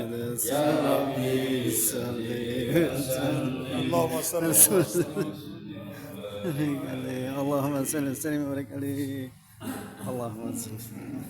يا ربي صل وسلم اللهم صل وسلم اللهم صل وسلم وبارك عليه اللهم صل وسلم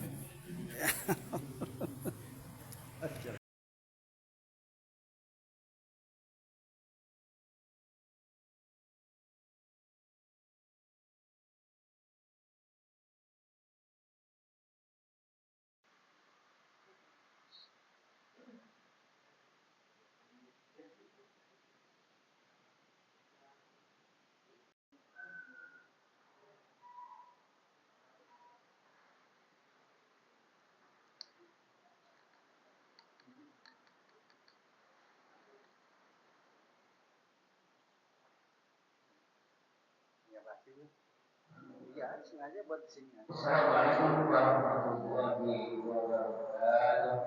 Ya, sengaja buat sini. Assalamualaikum warahmatullahi wabarakatuh.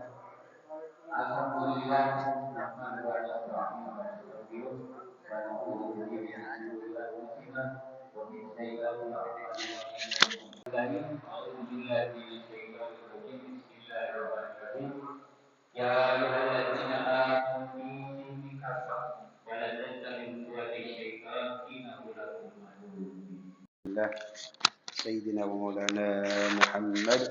Alhamdulillah, nahmadu wa nasta'inu wa nastaghfiruh wa na'udzu billahi min shururi anfusina wa min sayyiati a'malina. A'udzu billahi minasyaitonir rajim. Bismillahirrahmanirrahim. Ya ayyuhalladzina amanu inni kafartum wa la tattabi'u syaitan innahu lakum aduwwun mubin. سيدنا ومولانا محمد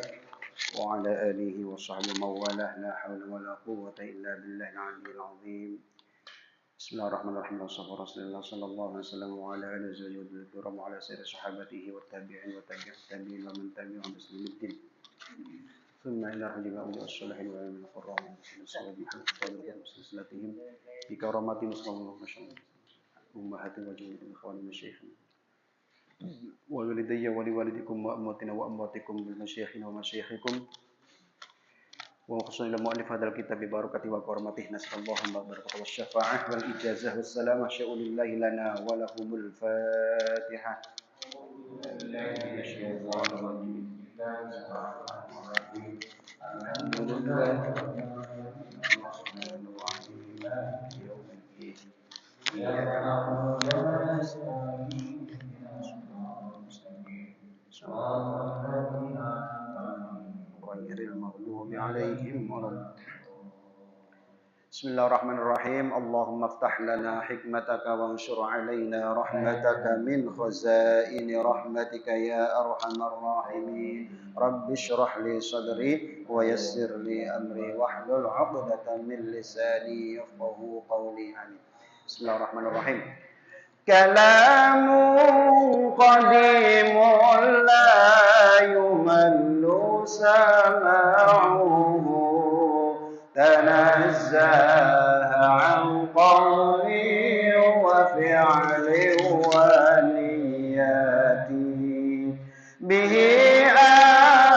وعلى آله وصحبه وموالاه لا حول ولا قوة إلا بالله العلي العظيم. بسم الله الرحمن الرحيم. وصلى رسول الله صلى الله عليه وسلم وعلى آله وصحبه الكرام وعلى سائر صحابته والتابعين والتابعين ومن تبعهم بإحسان إلى الدين. ثم إلى العلماء والصالحين وعلم القراء والصالحين بحق وسلسلتهم بكرامات صلى الله عليه وسلم أمهات وجميع الإخوان والمشايخ ووالدي ولوالدكم وأمواتنا وأمواتكم بالمشايخنا ومشايخكم وخصوصا إلى مؤلف هذا الكتاب ببركته وكرامته نسأل الله البركة والشفاعة والإجازة والسلامة شاء لله لنا ولهم الفاتحة. الحمد لله غير المغضوب عليهم ولا بسم الله الرحمن الرحيم. اللهم افتح لنا حكمتك وانشر علينا رحمتك من خزائن رحمتك يا أرحم الراحمين. رب اشرح لي صدري ويسر لي أمري واحلل عقدة من لساني يفقه قولي. آمين. بسم الله الرحمن الرحيم. كلام قديم لا يمل سماعه تنزه عن قول وفعل ونيات به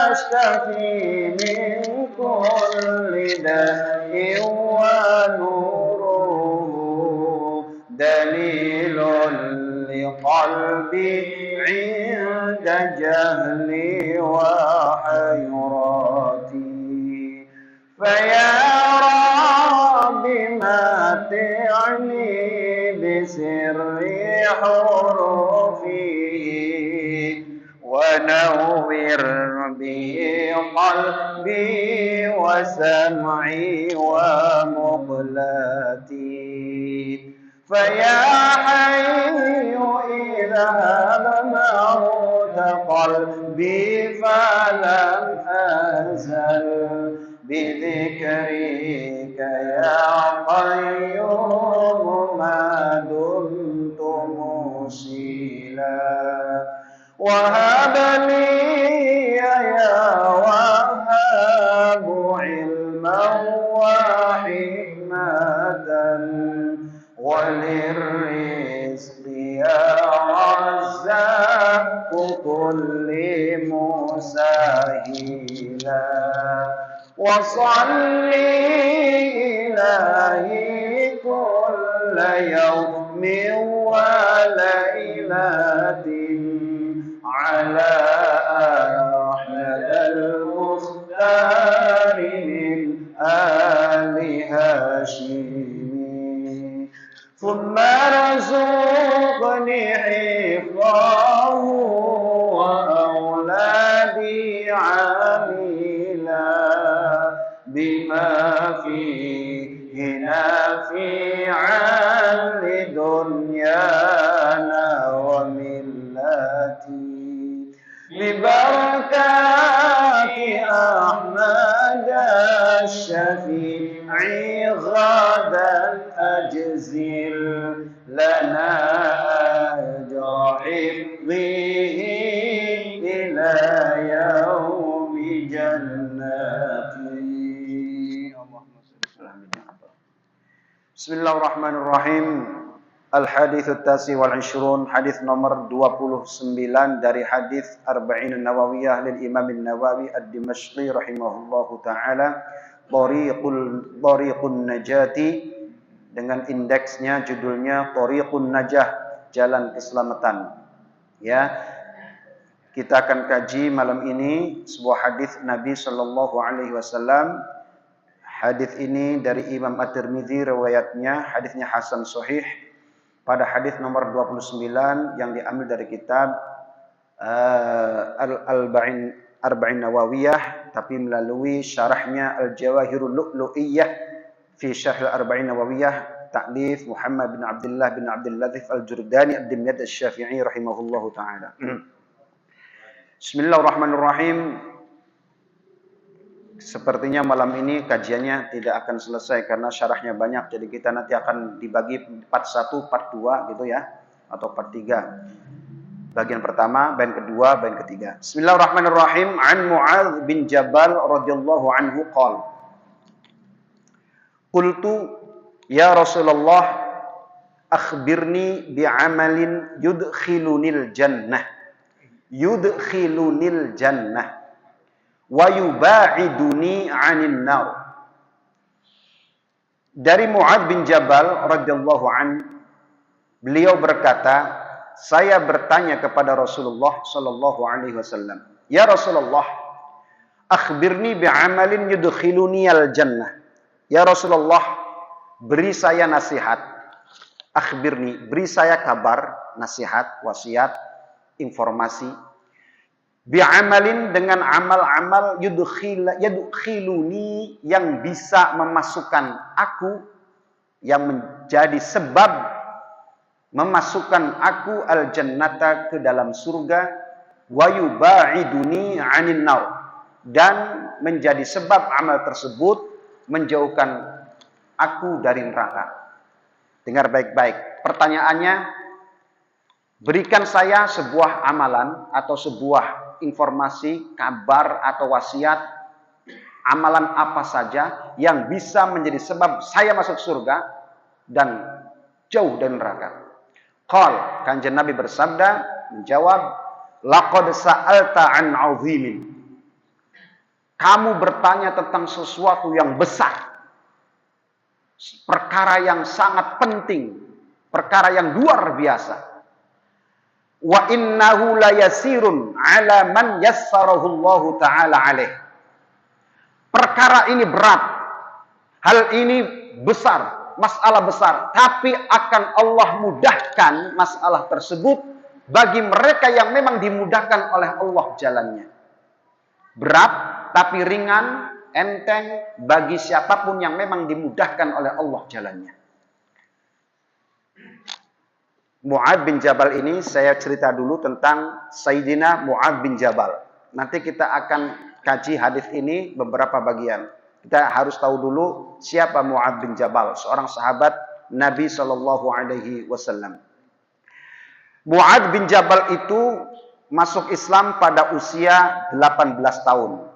أشتكي من كل داء ونوره دليل لقلبي عند جهلي وحيراتي فيا رب متعني بسر حروفه ونور به قلبي وسمعي ومقلتي فيا حي إذا موت قلبي فلم أزل بذكرك يا قيوم ما دمت موصلا وهب لي يا وهاب علما وحكمة وللرزق يا رزاق كل مسهلا وصل إلهي كل يوم وليلة على أحمد المختار من آل هاشم ثم رزقني حفظه وأولادي عاملا بما فيه شفيعا لدنيانا وملتي ببركات أحمد الشفيع غدا أجزل لنا أجر حفظه إلى يوم جنتي. Bismillahirrahmanirrahim. Al-hadits tasi wal 20, hadis nomor 29 dari hadis Arba'in Nawawiyah lil Imam Nawawi Ad-Dimashqi rahimahullahu taala, Thariqun Najati, dengan indeksnya judulnya Thariqun Najah, jalan keselamatan. Ya. Kita akan kaji malam ini sebuah hadis Nabi sallallahu alaihi wasallam. Hadis ini dari Imam At-Tirmidzi, riwayatnya hadisnya hasan sahih. Pada hadis nomor 29 yang diambil dari kitab Arba'in Nawawiyah, tapi melalui syarahnya Al-Jawahirul Lu'lu'iyah fi Syarh Arba'in Nawawiyah, ta'lif Muhammad bin Abdullah bin Abdul Latif Al-Jurdani Ad-Dimyat Asy-Syafi'i rahimahullahu taala. Bismillahirrahmanirrahim. Sepertinya malam ini kajiannya tidak akan selesai karena syarahnya banyak. Jadi kita nanti akan dibagi part 1, part 2 gitu ya, atau part 3. Bagian pertama, bagian kedua, bagian ketiga. Bismillahirrahmanirrahim. An Mu'adz bin Jabal radhiyallahu anhu qala, qultu ya Rasulullah akhbirni bi'amalin yudkhilunil jannah wa yuba'iduni 'anil nar. Dari Mu'adz bin Jabal radhiyallahu anhu, beliau berkata, saya bertanya kepada Rasulullah sallallahu alaihi wasallam, ya Rasulullah, akhbirni bi'amalin yudkhiluniyal jannah. Ya Rasulullah, beri saya nasihat. Akhbirni, beri saya kabar, nasihat, wasiat, informasi. Bi'amalin, dengan amal-amal yudkhiluni, yang bisa memasukkan aku, yang menjadi sebab memasukkan aku al-jannata, ke dalam surga, wa yuba'iduni 'anil nar, dan menjadi sebab amal tersebut menjauhkan aku dari neraka. Dengar baik-baik. Pertanyaannya, berikan saya sebuah amalan atau sebuah informasi, kabar atau wasiat, amalan apa saja yang bisa menjadi sebab saya masuk surga dan jauh dari neraka. Qal, kanjeng Nabi bersabda, menjawab, laqad sa'alta an 'azimin. Kamu bertanya tentang sesuatu yang besar, perkara yang sangat penting, perkara yang luar biasa. Wa innahu la yasirun 'ala man yassarahu Allah taala alaih. Perkara ini berat, hal ini besar, masalah besar, tapi akan Allah mudahkan masalah tersebut bagi mereka yang memang dimudahkan oleh Allah jalannya. Berat tapi ringan, enteng bagi siapapun yang memang dimudahkan oleh Allah jalannya. Mu'adz bin Jabal ini, saya cerita dulu tentang Sayyidina Mu'adz bin Jabal. Nanti kita akan kaji hadis ini beberapa bagian. Kita harus tahu dulu siapa Mu'adz bin Jabal, seorang sahabat Nabi sallallahu alaihi wasallam. Mu'adz bin Jabal itu masuk Islam pada usia 18 tahun.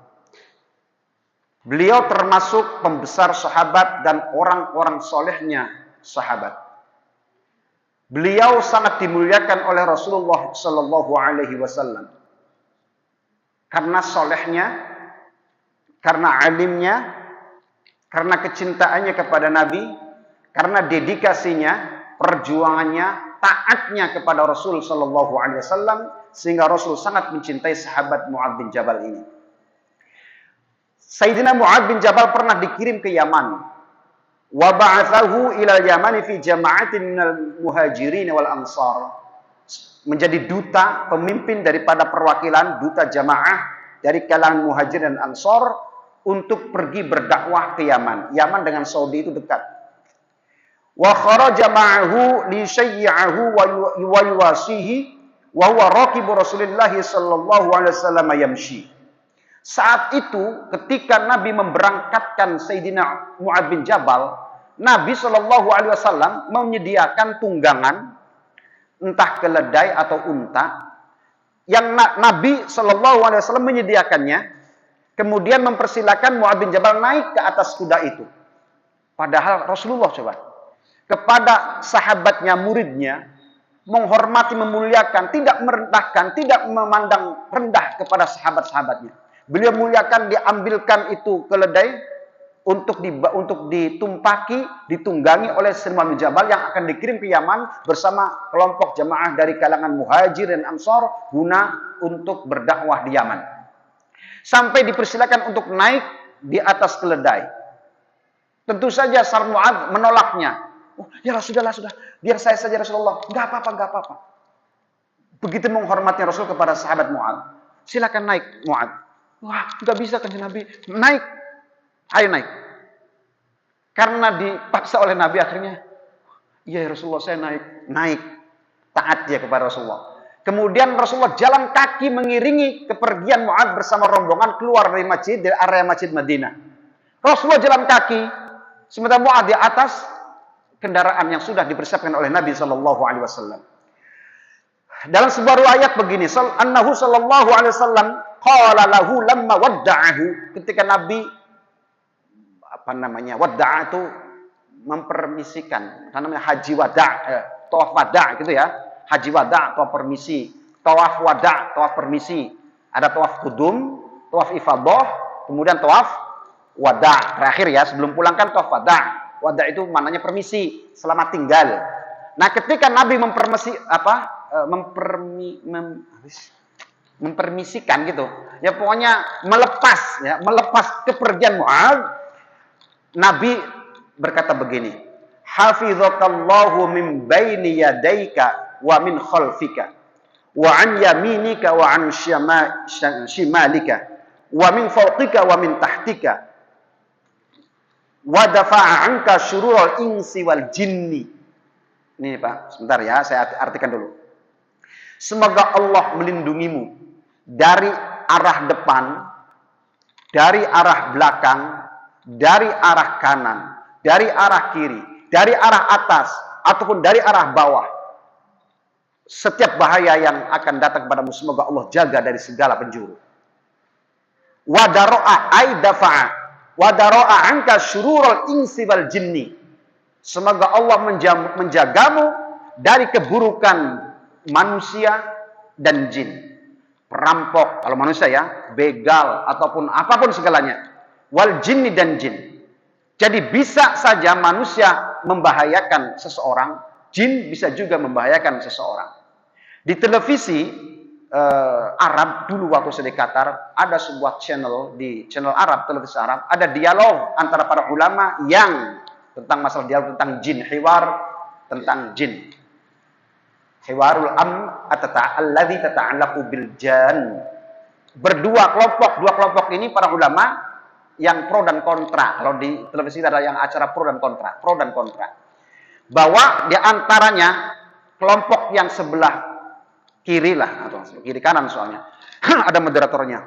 Beliau termasuk pembesar sahabat dan orang-orang solehnya sahabat. Beliau sangat dimuliakan oleh Rasulullah sallallahu alaihi wasallam. Karena solehnya, karena alimnya, karena kecintaannya kepada Nabi, karena dedikasinya, perjuangannya, taatnya kepada Rasul sallallahu alaihi wasallam, sehingga Rasul sangat mencintai sahabat Mu'adz bin Jabal ini. Sayyidina Mu'adz bin Jabal pernah dikirim ke Yaman. Wa ba'athahu ila Yaman fi jama'atin minal muhajirin wal ansar. Menjadi duta, pemimpin daripada perwakilan, duta jamaah dari kalangan muhajir dan ansar untuk pergi berdakwah ke Yaman. Yaman dengan Saudi itu dekat. wa kharaja ma'ahu li syayyi'ahu wa yuwasihi wa huwa raqibu Rasulillah sallallahu alaihi wasallam yamshi. Saat itu ketika Nabi memberangkatkan Sayyidina Mu'adz bin Jabal, Nabi sallallahu alaihi wasallam menyediakan tunggangan entah keledai atau unta yang Nabi sallallahu alaihi wasallam menyediakannya, kemudian mempersilakan Mu'adz bin Jabal naik ke atas kuda itu. Padahal Rasulullah coba kepada sahabatnya, muridnya, menghormati, memuliakan, tidak merendahkan, tidak memandang rendah kepada sahabat-sahabatnya. Beliau muliakan, diambilkan itu keledai untuk ditumpaki, ditunggangi oleh Sayyidina Mu'adz bin Jabal yang akan dikirim ke Yaman bersama kelompok jemaah dari kalangan Muhajir dan Ansar guna untuk berdakwah di Yaman. Sampai dipersilakan untuk naik di atas keledai. Tentu saja Sayyidina Mu'adz menolaknya. Oh, ya sudah, biar saya saja Rasulullah. Enggak apa-apa. Begitu menghormati Rasul kepada sahabat Mu'adz. Silakan naik Mu'adz. Wah, enggak bisa kan Nabi. Naik. Ayo naik. Karena dipaksa oleh Nabi akhirnya. Iya Rasulullah, saya naik. Naik. Taat dia kepada Rasulullah. Kemudian Rasulullah jalan kaki mengiringi kepergian Mu'adz bersama rombongan keluar dari masjid, dari area masjid Madinah. Rasulullah jalan kaki. Sementara Mu'adz di atas kendaraan yang sudah dipersiapkan oleh Nabi sallallahu alaihi wasallam. Dalam sebuah riwayat begini, annahu sallallahu alaihi wasallam qala lahu lamma wadda'ahu, ketika Nabi wadda'a itu mempermisikan, namanya haji wada', tawaf wada' gitu ya. Haji wada', tawaf permisi, tawaf wada', tawaf permisi. Ada tawaf kudum, tawaf ifadah, kemudian tawaf wada'. Terakhir ya, sebelum pulang kan tawaf wada'. Wada' itu maknanya permisi, selamat tinggal. Nah, ketika Nabi mempermisikan gitu. Ya pokoknya melepas kepergian Mu'adz, Nabi berkata begini, hafizakallahu min baini yadaika wa min khalfika wa an yaminika wa an shimalika wa min fawqika wa min tahtika wa dafa'a anka syururul insi wal jinni. Ini Pak, sebentar ya, saya artikan dulu. Semoga Allah melindungimu dari arah depan, dari arah belakang, dari arah kanan, dari arah kiri, dari arah atas, ataupun dari arah bawah. Setiap bahaya yang akan datang kepadamu, semoga Allah jaga dari segala penjuru. Wadaro'a ay dafa'a, wadaro'a anka syururul insi wal jinni. Semoga Allah menjagamu dari keburukan manusia dan jin. Perampok, kalau manusia ya, begal, ataupun apapun segalanya. Wal jinni dan jin. Jadi bisa saja manusia membahayakan seseorang, jin bisa juga membahayakan seseorang. Di televisi Arab, dulu waktu saya di Qatar, ada sebuah channel, di channel Arab, televisi Arab, ada dialog antara para ulama yang tentang masalah dialog tentang jin, hiwar tentang jin. Hiwarul alladzi tata'allaqu bil jan. Dua kelompok ini para ulama yang pro dan kontra. Kalau di televisi ada yang acara pro dan kontra. Bahwa di antaranya kelompok yang sebelah kiri lah, atau kiri kanan soalnya. Ada moderatornya.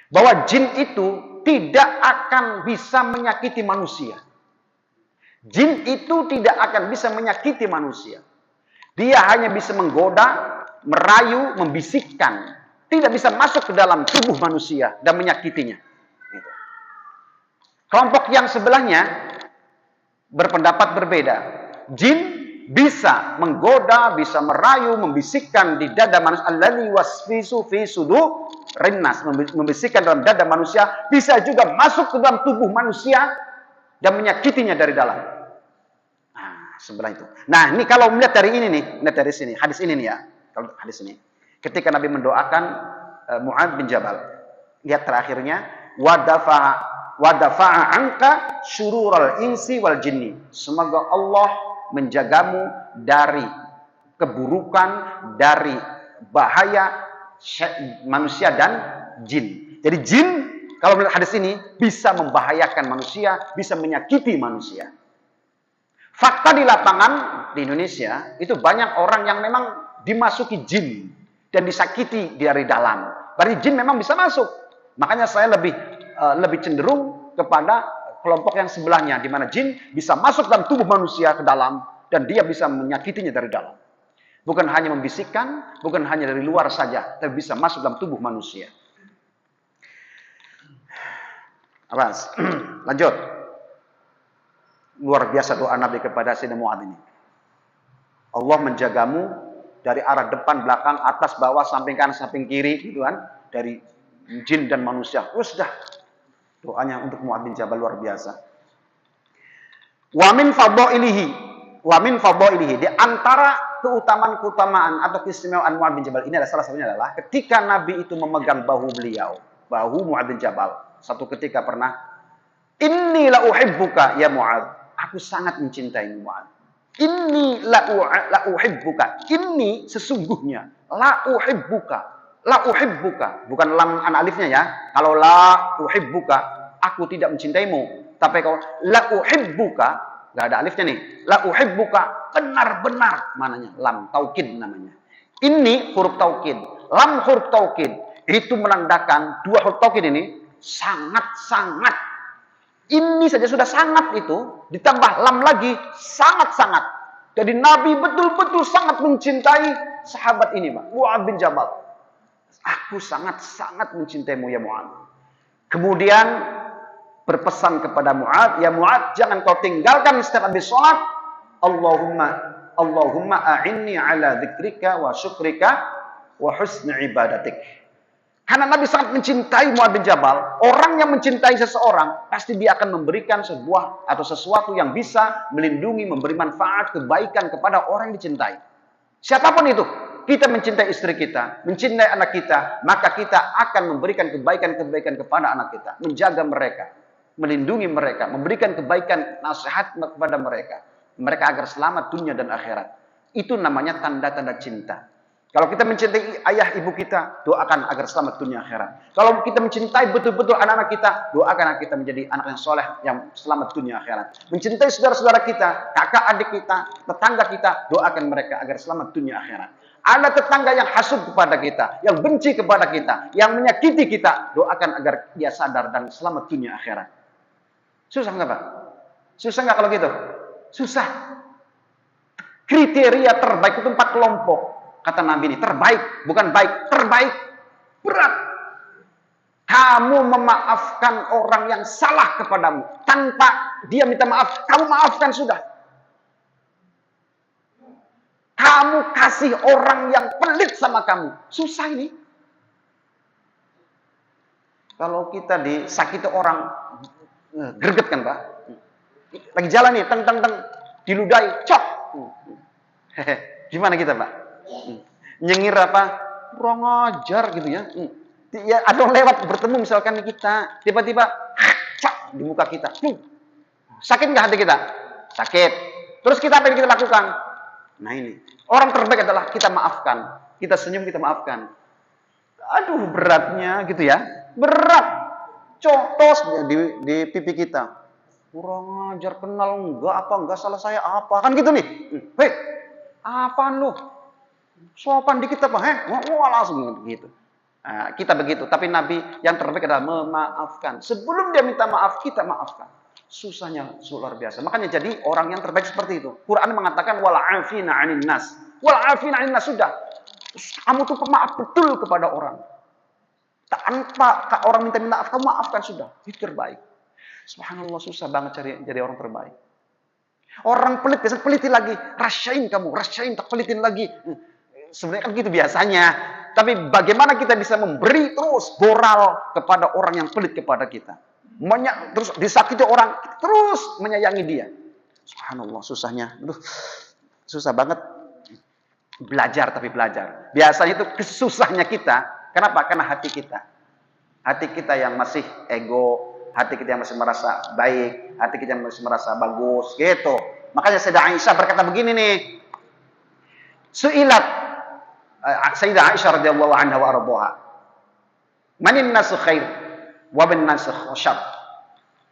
Bahwa jin itu tidak akan bisa menyakiti manusia. Jin itu tidak akan bisa menyakiti manusia. Dia hanya bisa menggoda, merayu, membisikkan. Tidak bisa masuk ke dalam tubuh manusia dan menyakitinya. Kelompok yang sebelahnya berpendapat berbeda. Jin bisa menggoda, bisa merayu, membisikkan di dada manusia. Alladzi wasfisu fi sudur rinnas, membisikkan dalam dada manusia. Bisa juga masuk ke dalam tubuh manusia dan menyakitinya dari dalam. Sebelah itu. Nah, ini kalau melihat dari ini nih, melihat dari sini, hadis ini nih ya. Kalau hadis ini. Ketika Nabi mendoakan Mu'adz bin Jabal, lihat terakhirnya, wadafa'a anka syururul insi wal jinni. Semoga Allah menjagamu dari keburukan, dari bahaya manusia dan jin. Jadi jin, kalau melihat hadis ini, bisa membahayakan manusia, bisa menyakiti manusia. Fakta di lapangan di Indonesia itu banyak orang yang memang dimasuki jin dan disakiti dari dalam. Berarti jin memang bisa masuk. Makanya saya lebih cenderung kepada kelompok yang sebelahnya, di mana jin bisa masuk dalam tubuh manusia ke dalam dan dia bisa menyakitinya dari dalam. Bukan hanya membisikkan, bukan hanya dari luar saja, tapi bisa masuk dalam tubuh manusia. Awas, lanjut. Luar biasa doa Nabi kepada Sayyidina Mu'adz ini. Allah menjagamu dari arah depan, belakang, atas, bawah, samping kanan, samping kiri, gitu kan? Dari jin dan manusia. Sudah. Doanya untuk Mu'adz bin Jabal luar biasa. Wa min fadhailihi, wa min fadhailihi, di antara keutamaan-keutamaan atau keistimewaan Mu'adz bin Jabal ini adalah salah satunya adalah ketika Nabi itu memegang bahu beliau, bahu Mu'adz bin Jabal. Satu ketika pernah, inni la uhibbuka ya Mu'adz. Aku sangat mencintaimu Mu'adz. Inni la uhibbuka. Inni sesungguhnya la uhibbuka. La uhibbuka. Bukan lam an alifnya ya. Kalau la uhibbuka, aku tidak mencintaimu. Tapi kalau la uhibbuka, enggak ada alifnya nih. La uhibbuka, benar-benar mananya. Lam taukid namanya. Ini huruf taukid. Lam huruf taukid. Itu menandakan dua huruf taukid ini sangat-sangat. Ini saja sudah sangat itu, ditambah lam lagi, sangat-sangat. Jadi Nabi betul-betul sangat mencintai sahabat ini, Pak, Mu'adz bin Jabal. Aku sangat-sangat mencintaimu ya Mu'adz. Kemudian berpesan kepada Mu'adz, ya Mu'adz, jangan kau tinggalkan setiap habis sholat. Allahumma a'inni ala dzikrika wa syukrika wa husni ibadatik. Karena Nabi sangat mencintai Mu'adz bin Jabal. Orang yang mencintai seseorang, pasti dia akan memberikan sebuah atau sesuatu yang bisa melindungi, memberi manfaat, kebaikan kepada orang yang dicintai. Siapapun itu, kita mencintai istri kita, mencintai anak kita, maka kita akan memberikan kebaikan-kebaikan kepada anak kita. Menjaga mereka, melindungi mereka, memberikan kebaikan, nasihat kepada mereka. Mereka agar selamat dunia dan akhirat. Itu namanya tanda-tanda cinta. Kalau kita mencintai ayah ibu kita, doakan agar selamat dunia akhirat. Kalau kita mencintai betul-betul anak-anak kita, doakan anak kita menjadi anak yang soleh, yang selamat dunia akhirat. Mencintai saudara-saudara kita, kakak adik kita, tetangga kita, doakan mereka agar selamat dunia akhirat. Ada tetangga yang hasud kepada kita, yang benci kepada kita, yang menyakiti kita, doakan agar dia sadar dan selamat dunia akhirat. Susah nggak Pak? Susah nggak kalau gitu? Susah. Kriteria terbaik itu 4 kelompok. Kata Nabi ini, terbaik, bukan baik, terbaik, berat. Kamu memaafkan orang yang salah kepadamu, tanpa dia minta maaf, kamu maafkan sudah. Kamu kasih orang yang pelit sama kamu, susah ini. Kalau kita disakiti orang, greget kan Pak? Lagi jalan nih, teng, diludai, cok. Gimana kita Pak? Nyengir apa? Kurang ajar gitu ya. Ya ada orang lewat bertemu misalkan kita, tiba-tiba cak di muka kita. Sakit nggak hati kita? Sakit. Terus kita apa yang kita lakukan? Nah ini. Orang terbaik adalah kita maafkan. Kita senyum, kita maafkan. Aduh beratnya gitu ya. Berat. Cotos di pipi kita. Kurang ajar, kenal enggak salah saya apa. Kan gitu nih. Hei, apaan lu? Sopan dikit apa? Wah langsung gitu. Nah, kita begitu. Tapi Nabi yang terbaik adalah memaafkan. Sebelum dia minta maaf, kita maafkan. Susahnya luar biasa. Makanya jadi orang yang terbaik seperti itu. Quran mengatakan wal afina 'anil nas. Wal afina 'anil nas sudah. Kamu tuh pemaaf betul kepada orang. Tanpa orang minta maaf, kamu maafkan sudah. Itu terbaik. Subhanallah, susah banget jadi orang terbaik. Orang pelit biasa pelitin lagi. Rasyain tak pelitin lagi. Sebenarnya kan gitu biasanya. Tapi bagaimana kita bisa memberi terus moral kepada orang yang pelit kepada kita. Terus disakiti orang, terus menyayangi dia. Subhanallah, susahnya. Susah banget. Belajar. Biasanya itu kesusahnya kita. Kenapa? Karena hati kita. Hati kita yang masih ego, hati kita yang masih merasa baik, hati kita yang masih merasa bagus, gitu. Makanya Sayyidah Aisyah berkata begini nih. Su'ilat Sayyidah Aisyah radhiyallahu anha wa ardhaha. Manin nasu khair wa bin nasu syarr.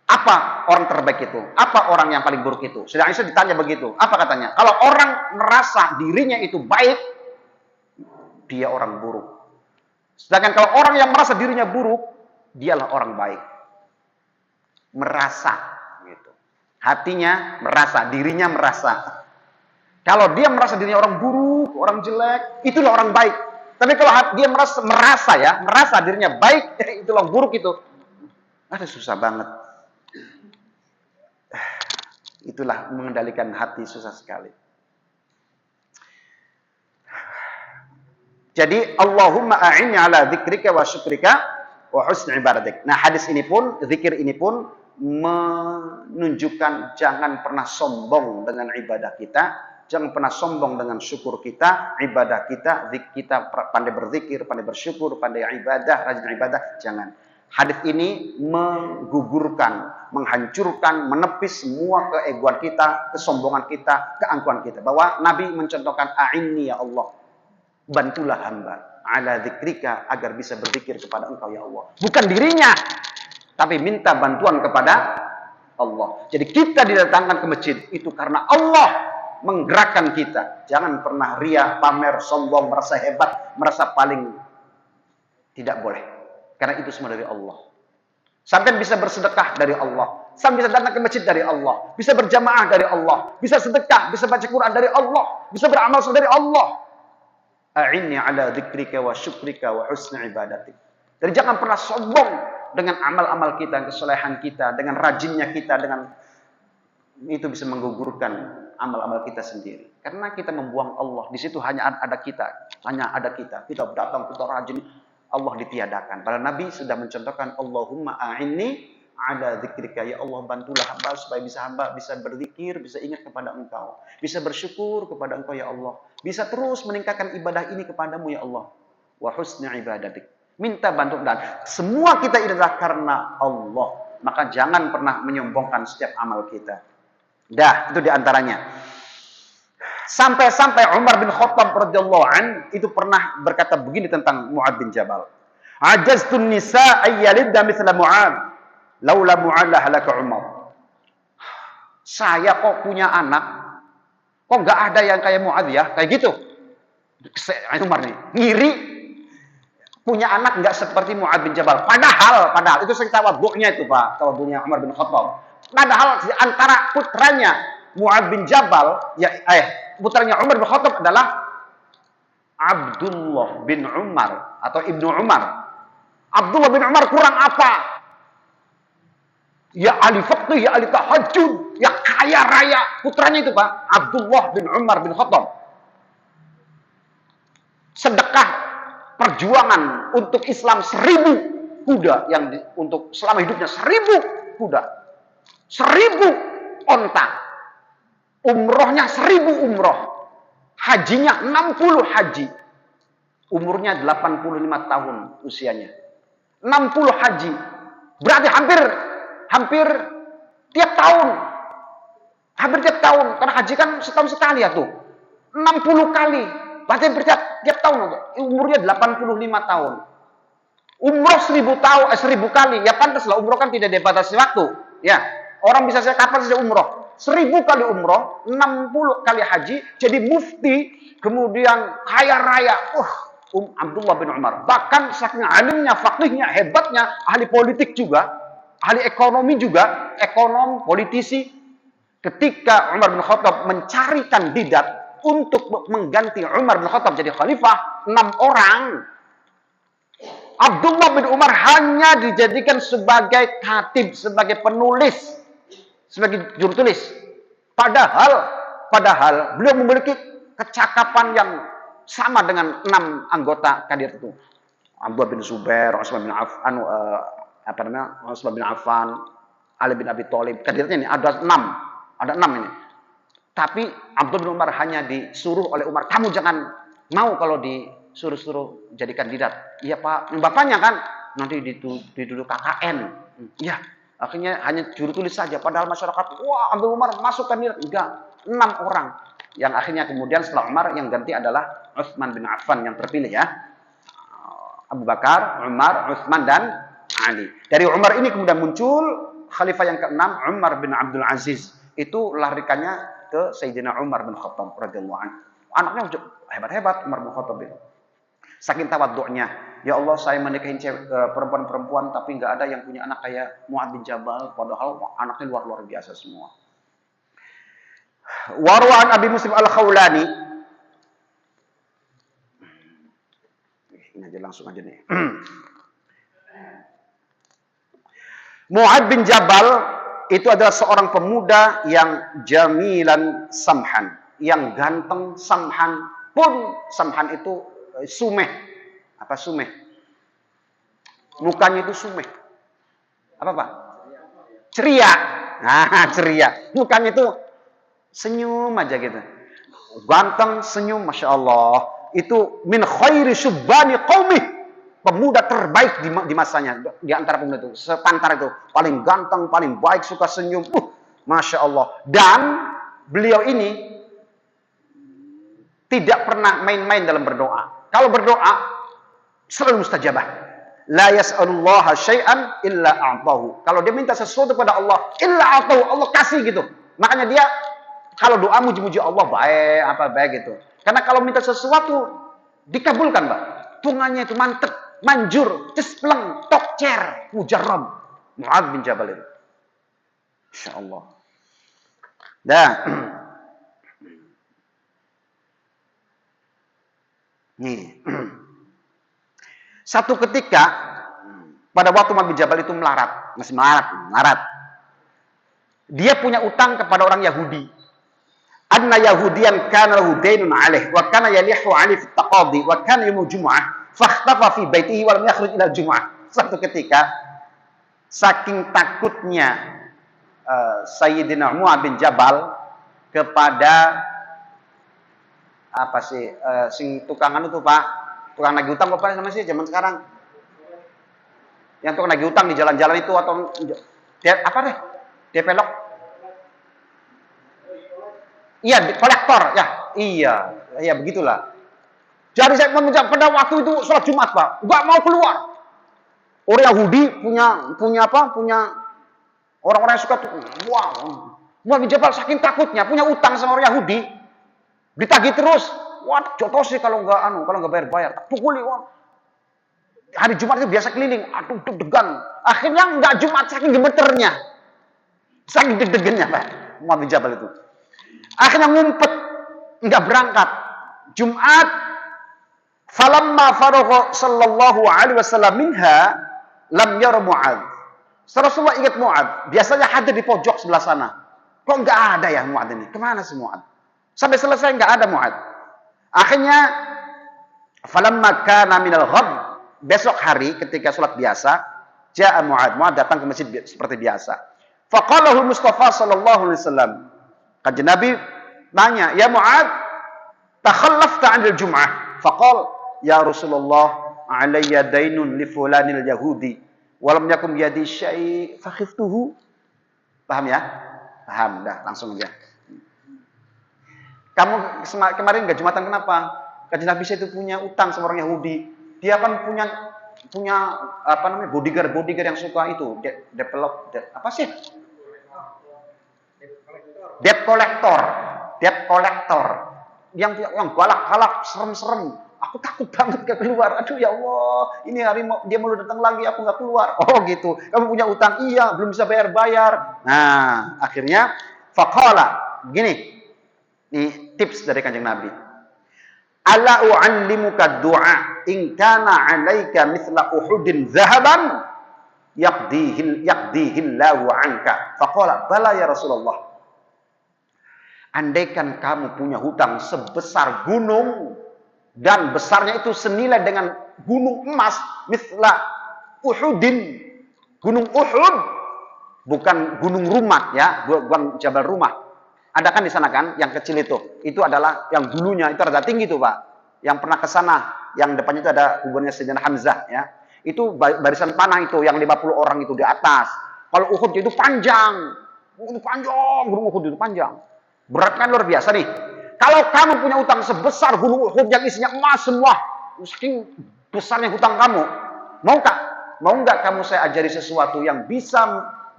Apa orang terbaik itu? Apa orang yang paling buruk itu? Sedang Aisyah ditanya begitu. Apa katanya? Kalau orang merasa dirinya itu baik, dia orang buruk. Sedangkan kalau orang yang merasa dirinya buruk, dialah orang baik. Merasa gitu. Hatinya merasa, dirinya merasa. Kalau dia merasa dirinya orang buruk, orang jelek, itulah orang baik. Tapi kalau dia merasa dirinya baik, itulah buruk itu. Ada susah banget. Itulah mengendalikan hati susah sekali. Jadi Allahumma a'inni ala dzikrika wa syukrika wa husni ibadatik. Nah, hadis ini pun, zikir ini pun menunjukkan jangan pernah sombong dengan ibadah kita, jangan pernah sombong dengan syukur kita, ibadah kita, kita pandai berzikir, pandai bersyukur, pandai ibadah, rajin ibadah, jangan. Hadis ini menggugurkan, menghancurkan, menepis semua keegoan kita, kesombongan kita, keangkuhan kita. Bahwa Nabi mencontohkan, a'inni ya Allah, bantulah hamba ala dzikrika, agar bisa berzikir kepada Engkau ya Allah. Bukan dirinya, tapi minta bantuan kepada Allah. Jadi kita didatangkan ke masjid itu karena Allah menggerakkan kita. Jangan pernah riya, pamer, sombong, merasa hebat, merasa paling. Tidak boleh. Karena itu semua dari Allah. Sampai bisa bersedekah dari Allah. Sampai bisa datang ke masjid dari Allah. Bisa berjamaah dari Allah. Bisa sedekah, bisa baca Quran dari Allah. Bisa beramal dari Allah. A'inni ala dzikrika wa syukrika wa husni ibadatik. Jadi jangan pernah sombong dengan amal-amal kita, kesolehan kita, dengan rajinnya kita, dengan itu bisa menggugurkan amal-amal kita sendiri. Karena kita membuang Allah. Di situ hanya ada kita. Hanya ada kita. Kita datang, kita rajin. Allah ditiadakan. Para Nabi sudah mencontohkan, Allahumma a'inni ala dzikrika. Ya Allah, bantulah hamba supaya hamba bisa berzikir, bisa ingat kepada Engkau. Bisa bersyukur kepada Engkau ya Allah. Bisa terus meningkatkan ibadah ini kepadamu ya Allah. Wa husni ibadatik. Minta bantuan. Dan semua kita ini adalah karena Allah. Maka jangan pernah menyombongkan setiap amal kita. Dah, itu diantaranya. Sampai-sampai Umar bin Khattab radhiyallahu an itu pernah berkata begini tentang Mu'adz bin Jabal. Ajaztun nisa ayyalidda mithla Mu'adz. Laula Mu'adz la halaka Umar. Saya kok punya anak, kok nggak ada yang kayak Mu'adz ya, kayak gitu. Umar nih, ngiri punya anak nggak seperti Mu'adz bin Jabal. Padahal itu tawadhu'nya itu Pak, tawadhu'nya Umar bin Khattab. Padahal di antara putranya Mu'adz bin Jabal, putranya Umar bin Khattab adalah Abdullah bin Umar atau Ibnu Umar. Abdullah bin Umar kurang apa? Ya ahli fiqh, ya ahli tahajud, ya kaya raya. Putranya itu Pak, Abdullah bin Umar bin Khattab. Sedekah perjuangan untuk Islam 1000 kuda untuk selama hidupnya 1000 kuda. 1000 onta. Umrohnya 1000 umroh. Hajinya 60 haji. Umurnya 85 tahun usianya. 60 haji. Berarti hampir tiap tahun. Hampir tiap tahun. Karena haji kan setahun sekali ya tuh. 60 kali. Berarti hampir tiap tahun. Umurnya 85 tahun. Umroh 1000 kali. Ya pantaslah, umroh kan tidak dibatasi waktu. Ya, orang bisa saya kapan saja umroh. 1000 kali umroh, 60 kali haji, jadi mufti, kemudian kaya raya. Abdullah bin Umar. Bahkan saking alimnya, faqihnya, hebatnya, ahli politik juga, ahli ekonomi juga, ekonom, politisi. Ketika Umar bin Khattab mencari kandidat untuk mengganti Umar bin Khattab jadi khalifah, 6 orang. Abdullah bin Umar hanya dijadikan sebagai khatib, sebagai penulis, sebagai juru tulis. Padahal beliau memiliki kecakapan yang sama dengan 6 anggota kandidat itu. Abdullah bin Zubair, Utsman bin Affan, Ali bin Abi Thalib. Kandidatnya ini ada 6 ini. Tapi Abdullah bin Umar hanya disuruh oleh Umar, kamu jangan mau kalau disuruh jadi kandidat. Iya Pak, bapaknya kan nanti dituduh KKN. Iya. Akhirnya hanya juru tulis saja. Padahal masyarakat, wah Abdul Umar masuk kandidat. Enggak, 6 orang. Yang akhirnya kemudian setelah Umar yang ganti adalah Utsman bin Affan yang terpilih ya. Abu Bakar, Umar, Utsman dan Ali. Dari Umar ini kemudian muncul khalifah yang ke-6 Umar bin Abdul Aziz itu larikannya ke Sayyidina Umar bin Khattab radhiyallahu anhu. Anaknya hebat-hebat Umar bin Khattab itu. Saking tawadhu'nya, ya Allah saya menikahin perempuan-perempuan tapi nggak ada yang punya anak kayak Mu'adz bin Jabal, padahal anaknya luar biasa semua. Warwa an Abi Muslim Al-Khawlani. Ini aja langsung aja nih. Mu'adz bin Jabal itu adalah seorang pemuda yang jamilan samhan, yang ganteng samhan pun samhan itu sumeh. Apa sumeh? Mukanya itu sumeh. Apa Pak? Ceria. Nah, ceria. Mukanya itu senyum aja gitu. Ganteng, senyum, Masya Allah. Itu min khairi syubbani qaumih. Pemuda terbaik di masanya. Di antara pemuda itu. Sepantar itu. Paling ganteng, paling baik, suka senyum. Masya Allah. Dan beliau ini tidak pernah main-main dalam berdoa. Kalau berdoa, selalu mustajabah. La yas'alullaha syai'an illa a'tahu. Kalau dia minta sesuatu kepada Allah, illa a'tahu, Allah kasih gitu. Makanya dia kalau doa muji-muji Allah baik gitu. Karena kalau minta sesuatu dikabulkan, Pak. Tunganya itu mantep, manjur, cespleng, tokcer, mujarrab. Mu'adz bin Jabal itu. Insyaallah. Dah. Nih. Satu ketika pada waktu Mu'adz bin Jabal itu melarat, masih melarat. Dia punya utang kepada orang Yahudi. Anna Yahudiyan kana lahu daynun 'alaih wa kana yalihu 'alaihi fi taqadi wa kana yaumul jumu'ah fakhtafa fi baitihi wa lam yakhruj ila jumu'ah. Satu ketika saking takutnya Sayyidina Mu'adz bin Jabal kepada apa sih sing tukangan itu Pak, tukang nagih utang apa namanya sih zaman sekarang? Yang tukang nagih utang di jalan-jalan itu atau apa deh? Depelok. Iya, kolektor, ya. Iya begitulah. Jadi saya meminta pada waktu itu sholat Jumat, Pak, nggak mau keluar. Orang Yahudi punya apa? Punya orang-orang yang suka wah, Mu'adz bin Jabal saking takutnya punya utang sama orang Yahudi, ditagih terus. Wah, jotosi kalau nggak bayar, tak pukuli. Wah. Hari Jumat itu biasa keliling, aduh deg-degan. Akhirnya nggak Jumat saking gemeternya, saking deg-degannya, Pak, Mu'adz bin Jabal itu. Akhirnya ngumpet, nggak berangkat. Jumat, falamma faragha sallallahu alaihi wasallam minha, lam yara Mu'adz. Rasulullah ingat Mu'adz, biasanya hadir di pojok sebelah sana. Kok nggak ada ya Mu'adz ini? Kemana si Mu'adz? Sampai selesai nggak ada Mu'adz. Akhirnya, falamma kana minal ghad, besok hari ketika sholat biasa, ja'a Mu'adz. Mu'adz datang ke masjid seperti biasa. Faqalahu Mustafa sallallahu alaihi wasallam. Kanjeng Nabi nanya, "Ya Mu'adz, takhallafta 'anil jum'ah?" Faqal, "Ya Rasulullah, 'alayya dainun li fulanil yahudi, wa lam yakum yadi syai' fa khiftuhu." Paham ya? Paham, dah langsung aja. Kamu kemarin enggak Jumatan kenapa? Kanjeng Nabi itu punya utang sama orang Yahudi. Dia kan punya apa namanya? bodyguard yang suka itu, develop apa sih? Debt collector yang galak-galak, serem-serem. Aku takut banget gak keluar. Aduh ya Allah, ini hari dia mau datang lagi, aku nggak keluar. Oh gitu. Kamu punya utang? Iya, belum bisa bayar. Nah, akhirnya faqala, gini. Ini tips dari Kanjeng Nabi. Ala u'allimuka du'a in kana 'alaika mithla Uhudin zahaban yaqdihillahu 'anka. Faqala bala ya Rasulullah. Andaikan kamu punya hutang sebesar gunung dan besarnya itu senilai dengan gunung emas, mithla Uhudin, gunung Uhud, bukan gunung Rumat ya, bukan Jabal Rumah. Ada kan di sana kan, yang kecil itu adalah yang dulunya itu rada tinggi tuh Pak, yang pernah ke sana, yang depannya itu ada kuburnya Sayyidina Hamzah ya, itu barisan panah itu yang 50 orang itu di atas. Kalau Uhud itu panjang, gunung Uhud itu panjang. Berat kan luar biasa nih. Kalau kamu punya utang sebesar gunung Uhud yang isinya emas semua, saking besarnya hutang kamu, mau nggak kamu saya ajari sesuatu yang bisa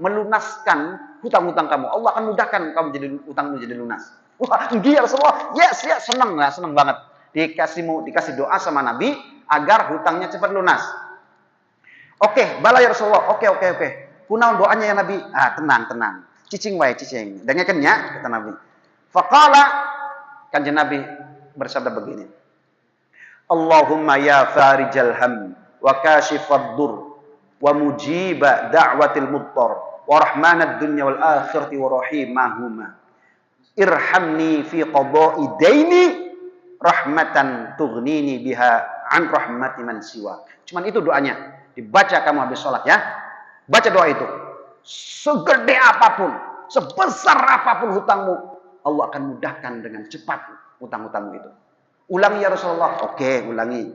melunaskan hutang-hutang kamu. Allah akan mudahkan kamu jadi hutangmu jadi lunas. Wah, ya Rasulullah. Yes, senang banget. Dikasih doa sama Nabi agar hutangnya cepat lunas. Oke, bala ya Rasulullah. Oke. Kunaon doanya ya Nabi? Tenang. Cicing wae cicing. Dengarkan ya kata Nabi. Faqala kanjeng Nabi bersabda begini. Allahumma ya farijal ham wa kashifad dur wa mujiba da'watil muttar wa rahmanad dunya wal akhirati wa rahimahuma. Irhamni fi qada'i daini rahmatan tughnini biha an rahmati man siwak. Cuman itu doanya. Dibaca kamu habis sholat ya. Baca doa itu. Segede apapun, sebesar apapun hutangmu, Allah akan mudahkan dengan cepat hutang-hutangmu itu. Ulangi ya Rasulullah. Oke, ulangi.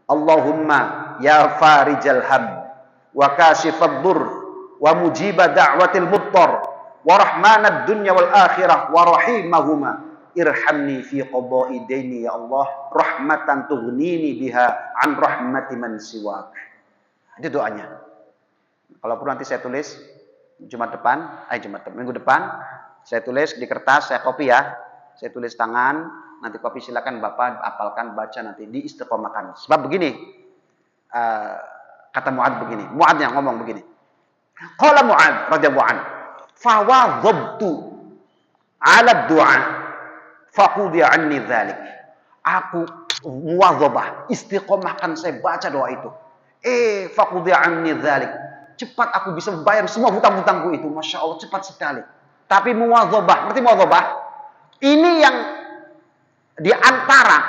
Allahumma ya farijal ham wa kashifad dur wa mujiba da'watil muttar wa rahmanad dunya wal akhirah wa rahimahuma. Irhamni fi qada'i daini ya Allah rahmatan tughnini biha an rahmati man siwak. Itu doanya. Kalau perlu nanti saya tulis minggu depan saya tulis di kertas, saya copy ya. Saya tulis tangan, nanti copy silakan Bapak apalkan, baca nanti diistiqomahkan. Sebab begini, kata Mu'ad begini. Mu'ad yang ngomong begini. Qala Mu'ad radhiyallahu anhu, "Fawadhabtu 'ala du'a faqudiya 'anni dzalik." Aku muwadhabah, istiqomahkan saya baca doa itu. Faqudiya 'anni dzalik. Cepat aku bisa membayar semua hutang-hutangku itu. Masya Allah, cepat sekali. Tapi muwadhabah, berarti muwadhabah ini yang di antara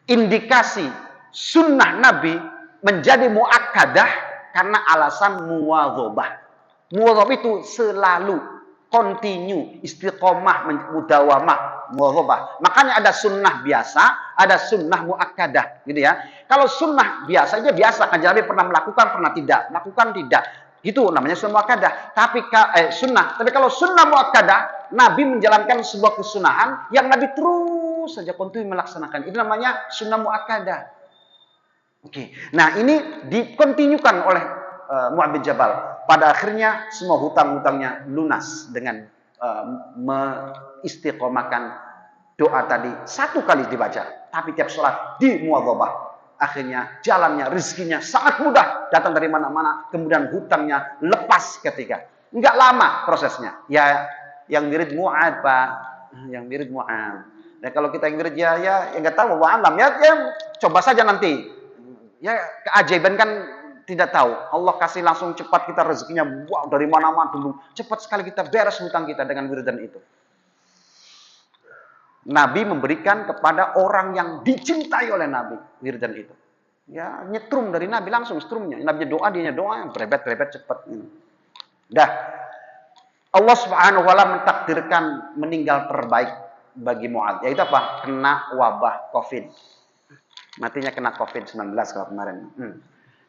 indikasi sunnah Nabi menjadi muakkadah karena alasan muwadhabah. Muwadhabah itu selalu continue, istiqomah, mudawamah, muwadhabah. Makanya ada sunnah biasa, ada sunnah muakkadah, gitu ya. Kalau sunnah biasa aja biasa, kanjeng Nabi pernah melakukan, pernah tidak, melakukan tidak. Itu namanya sunnah muakkadah. Sunnah. Tapi kalau sunnah muakkadah, Nabi menjalankan sebuah kesunahan yang Nabi terus saja kontinu melaksanakan. Itu namanya sunnah muakkadah. Oke. Nah, ini dikontinyukan oleh Mu'adz bin Jabal. Pada akhirnya semua hutang-hutangnya lunas dengan mengistiqomahkan doa tadi. Satu kali dibaca, tapi tiap sholat di muwadhabah. Akhirnya jalannya, rezekinya sangat mudah, datang dari mana-mana, kemudian hutangnya lepas ketika. Enggak lama prosesnya. Ya, yang mirip Mu'adz, Pak. Yang mirip Mu'adz. Dan kalau kita yang mirip ya enggak tahu, wa alam. Ya, coba saja nanti. Ya, keajaiban kan tidak tahu. Allah kasih langsung cepat kita rezekinya, wow, dari mana-mana dulu. Cepat sekali kita beres hutang kita dengan wiridan itu. Nabi memberikan kepada orang yang dicintai oleh Nabi wiridan itu. Ya, nyetrum dari Nabi langsung setrumnya. Nabi doa, dia doa, berebet cepat. Dah. Allah Subhanahu wa taala mentakdirkan meninggal terbaik bagi Mu'adz. Yaitu apa? Kena wabah Covid. Matinya kena Covid-19 kalau kemarin.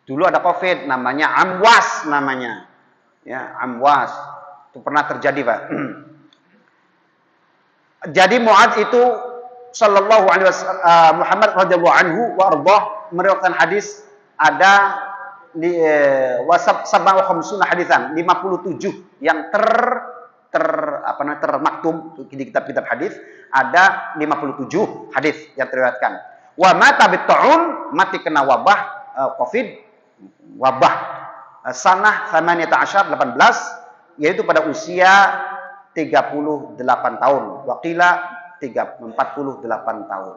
Dulu ada Covid namanya Amwas namanya. Ya, Amwas. Itu pernah terjadi, Pak. Jadi Mu'adz itu sallallahu alaihi wasallam Muhammad radhiyallahu anhu wa ardhah meriwayatkan hadis ada di wasab 57 hadisan, 57 yang termaktum di kitab-kitab hadis, ada 57 hadis yang teriwayatkan. Wa mata bitta'un, mati kena wabah Covid, wabah sanah 18, yaitu pada usia 38 tahun. Wakila 48 tahun.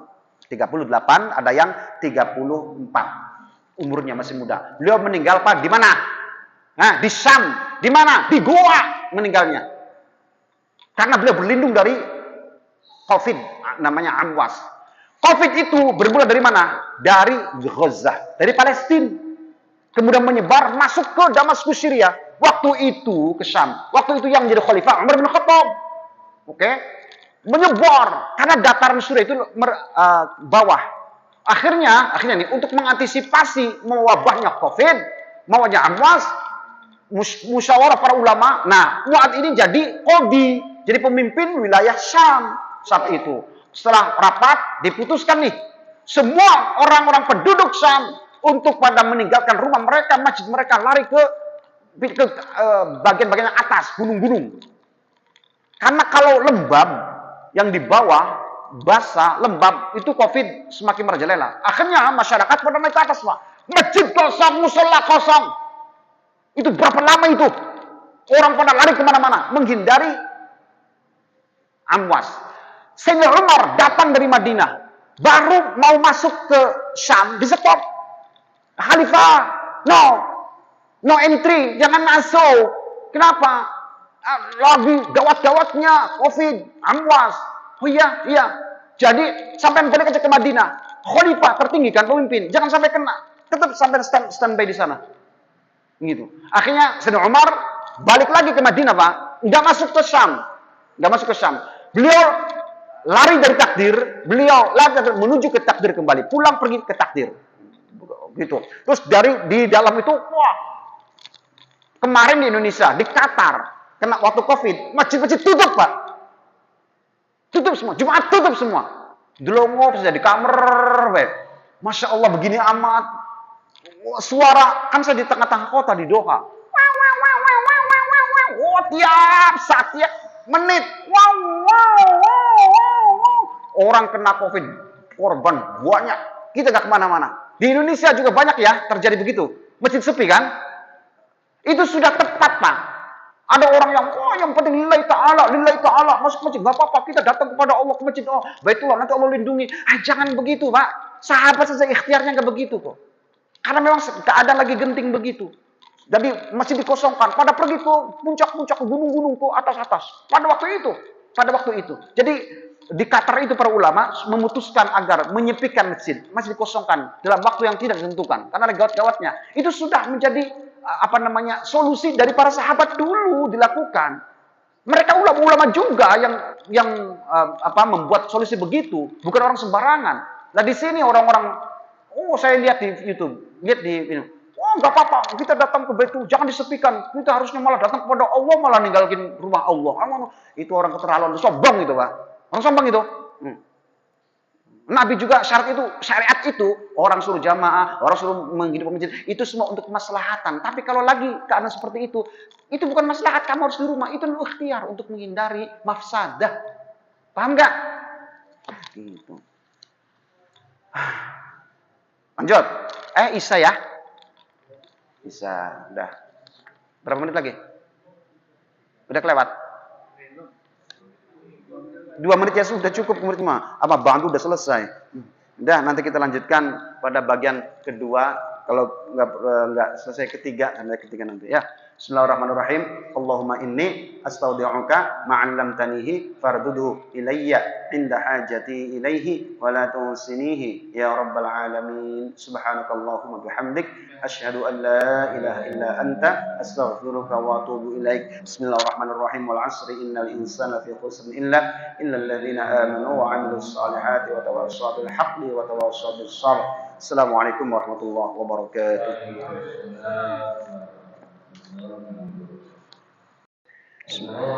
38, ada yang 34. Umurnya masih muda. Beliau meninggal Pak di mana? Nah, di Syam. Di mana? Di goa meninggalnya. Karena beliau berlindung dari Covid, namanya Amwas. Covid itu bermula dari mana? Dari Gaza, dari Palestina. Kemudian menyebar masuk ke Damaskus, Syria. Waktu itu ke Syam. Waktu itu yang menjadi khalifah Umar bin Khattab. Oke? Menyebar karena dataran Syria itu bawah. Akhirnya nih untuk mengantisipasi mewabahnya Covid, mewabahnya Amwas, musyawarah para ulama. Nah, Mu'adz ini jadi qadhi, jadi pemimpin wilayah Syam saat itu. Setelah rapat diputuskan nih, semua orang-orang penduduk Syam untuk pada meninggalkan rumah mereka, masjid mereka, lari ke bagian-bagian atas, gunung-gunung. Karena kalau lembab yang di bawah basah, lembab, itu COVID semakin merajalela. Akhirnya masyarakat pada naik ke atas, Pak. Masjid kosong, musola kosong. Itu berapa lama itu? Orang pada lari kemana-mana, menghindari Amwas. Sayyidina Umar datang dari Madinah, baru mau masuk ke Syam, di stop. Khalifah, no entry, jangan masuk. Kenapa? Lagi gawat-gawatnya COVID, Amwas. Oh iya. Jadi sampai balik aja ke Madinah. Khalifah tertinggi kan, pemimpin, jangan sampai kena. Tetap sampai standby di sana. Gitu. Akhirnya Sayyidina Umar balik lagi ke Madinah, Pak. Nggak masuk ke Syam. Beliau lari dari takdir, menuju ke takdir kembali, pulang pergi ke takdir. Gitu. Terus di dalam itu, wah, kemarin di Indonesia, di Qatar, kena waktu COVID, masjid-masjid tutup, Pak. Tutup semua, Jumat tutup semua. Delongo terus di kamar, Pak. Masya Allah begini amat. Suara, kan saya di tengah-tengah kota di Doha. Tiap menit. Orang kena COVID, korban banyak. Kita gak kemana-mana. Di Indonesia juga banyak ya terjadi begitu. Masjid sepi kan? Itu sudah tepat, Pak. Ada orang yang penting lillahi ta'ala, masuk masjid, gak apa-apa, kita datang kepada Allah ke masjid, baitullah, nanti Allah lindungi. Jangan begitu, Pak. Sahabat saja ikhtiarnya gak begitu kok. Karena memang keadaan lagi genting begitu. Jadi masih dikosongkan. Pada pergi ke puncak-puncak, gunung-gunung, ke atas-atas. Pada waktu itu. Jadi di Qatar itu para ulama memutuskan agar menyepikan masjid dikosongkan dalam waktu yang tidak ditentukan. Karena ada gawat-gawatnya. Itu sudah menjadi solusi dari para sahabat dulu dilakukan. Mereka ulama-ulama juga yang membuat solusi begitu. Bukan orang sembarangan. Nah di sini orang-orang, saya lihat di YouTube, nggak apa-apa, kita datang ke Baitul, jangan disepikan. Kita harusnya malah datang kepada Allah, malah ninggalin rumah Allah. Itu orang keterlaluan, sombong itu, Pak. Orang sombong itu. Nabi juga syariat itu, orang suruh jamaah, orang suruh menghidupkan masjid, itu semua untuk kemaslahatan. Tapi kalau lagi keadaan seperti itu bukan maslahat, kamu harus di rumah. Itu ikhtiar untuk menghindari mafsadah. Paham nggak? Gitu. Lanjut. Isa ya. Isa, udah. Berapa menit lagi? Udah kelewat. 2 menit ya sudah cukup, menit mah. Apa bantu udah selesai. Udah, nanti kita lanjutkan pada bagian kedua. Kalau enggak selesai ketiga nanti ya. Bismillahirrahmanirrahim. Allahumma inni astaudi'uka ma'allamtanihi fardudhu ilayya inda hajati ilaihi wa la tunsinihi ya rabbal alamin. Subhanakallahumma bihamdik asyhadu an la ilaha illa anta astaghfiruka wa atubu ilaik. Bismillahirrahmanirrahim. Wal 'asri innal insana fi khusr illal ladzina amanu wa 'amilus solihati wa tawassaw bil haqqi wa tawassaw bis sabr. Assalamualaikum warahmatullahi wabarakatuh. Bismillah.